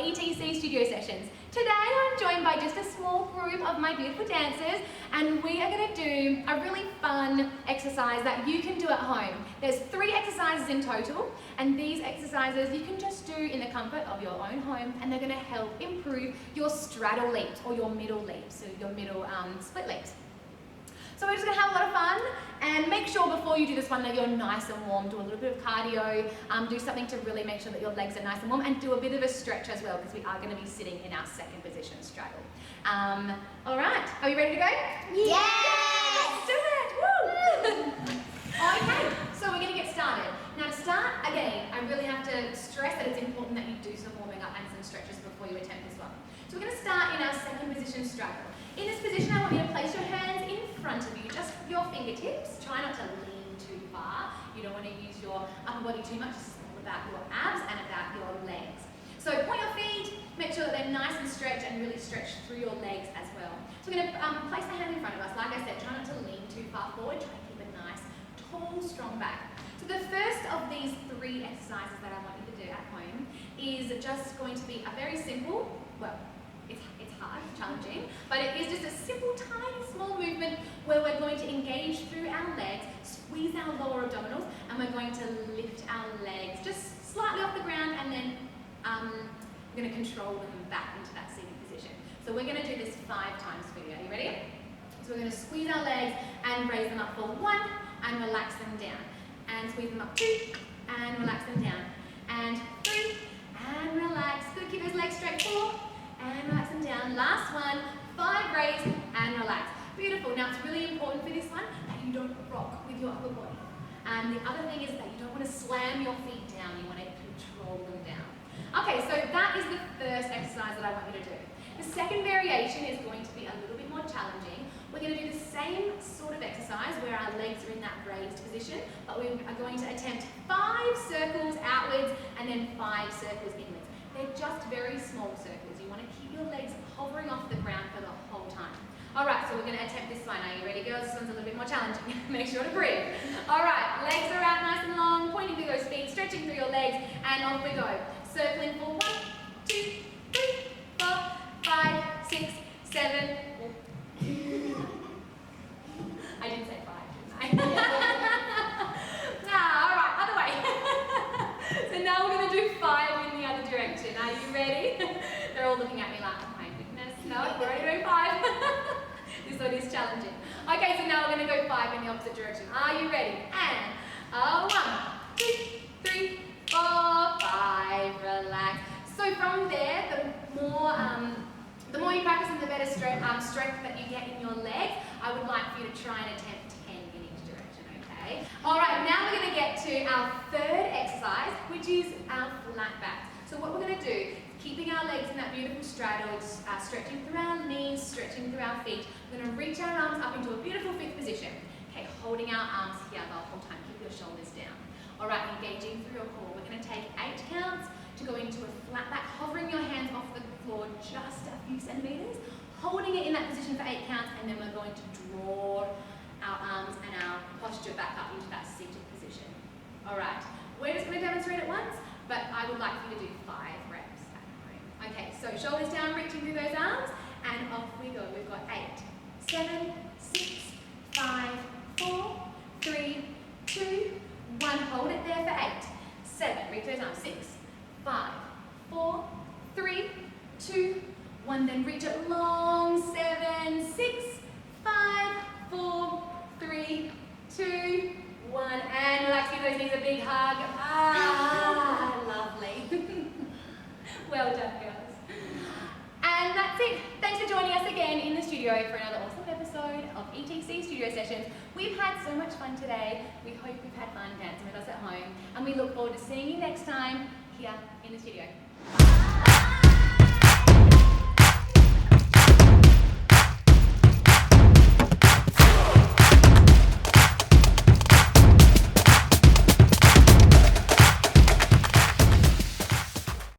ETC studio sessions. Today I'm joined by just a small group of my beautiful dancers, and we are going to do a really fun exercise that you can do at home. There's 3 exercises in total, and these exercises you can just do in the comfort of your own home, and they're going to help improve your straddle leaps or your middle leaps, so your middle split leaps. So we're just going to have a lot of fun, and make sure before you do this one that you're nice and warm. Do a little bit of cardio, do something to really make sure that your legs are nice and warm, and do a bit of a stretch as well, because we are going to be sitting in our second position straddle. All right, are you ready to go? Yes! Let's do it! Woo! Okay, so we're going to get started. Now to start, again, I really have to stress that it's important that you do some warming up and some stretches before you attempt this one. So we're going to start in our second position straddle. In this position, I want you to place your hands in front of you, just your fingertips. Try not to lean too far. You don't want to use your upper body too much. This is all about your abs and about your legs. So point your feet, make sure that they're nice and stretched, and really stretch through your legs as well. So we're going to place the hand in front of us. Like I said, try not to lean too far forward. Try to keep a nice, tall, strong back. So the first of these 3 exercises that I want you to do at home is just going to be a very simple, well, it's hard, challenging, but it is just a simple, tiny, small movement where we're going to engage through our legs, squeeze our lower abdominals, and we're going to lift our legs just slightly off the ground, and then we're going to control them back into that seated position. So we're going to do this 5 times for you. Are you ready? So we're going to squeeze our legs and raise them up for 1 and relax them down. And squeeze them up 2 and relax them down. And 3 and relax. Good, keep those legs straight. 4 and relax them down. Last one, 5, raise and relax. Beautiful. Now it's really important for this one that you don't rock with your upper body. And the other thing is that you don't want to slam your feet down, you want to control them down. Okay, so that is the first exercise that I want you to do. The second variation is going to be a little bit more challenging. We're going to do the same sort of exercise where our legs are in that raised position, but we are going to attempt 5 circles outwards and then 5 circles inwards. They're just very small circles. You want to keep your legs hovering off the ground for the whole time. Alright, so we're going to attempt this one. Are you ready, girls? This one's a little bit more challenging. Make sure to breathe. Alright, legs are out nice and long, pointing through those feet, stretching through your legs, and off we go. Circling for 1, 2, 3, 4, 5, 6, 7. I didn't say 5, didn't I? Alright, other way. So now we're going to do 5 in the other direction. Are you ready? They're all looking at me like, oh my goodness, no, we're already doing 5. This one is challenging. Okay, so now we're going to go 5 in the opposite direction. Are you ready? And 1, 2, 3, 4, 5, relax. So from there, the more you practice and the better strength that you get in your legs, I would like for you to try and attempt 10 in each direction, okay? Alright, now we're going to get to our 3rd exercise, which is our flat back. So what we're going to do, keeping our legs in that beautiful straddle, stretching through our knees, stretching through our feet, we're going to reach our arms up into a beautiful 5th position. Okay, holding our arms here the whole time, keep your shoulders down. Alright, engaging through your core. We're going to take 8 counts to go into a flat back, hovering your hands off the floor just a few centimeters, holding it in that position for 8 counts, and then we're going to draw our arms and our posture back up into that seated position. Alright, we're just going to demonstrate it once, but I would like you to do 5 reps at home. Okay, so shoulders down, reaching through those arms, and off we go. We've got 8, 7, 6, 5, 4, 3, 2, 1. Hold it there for 8, 7, reach those arms, 6, 5, 4, 3, 2, 1. Then reach it long, 7, 6, 5, 4, 3, 2, 1. And relax, give those knees a big hug. Lovely. Well done, girls. And that's it. Thanks for joining us again in the studio for another awesome episode of ETC Studio Sessions. We've had so much fun today. We hope you've had fun dancing with us at home, and we look forward to seeing you next time here in the studio. Bye.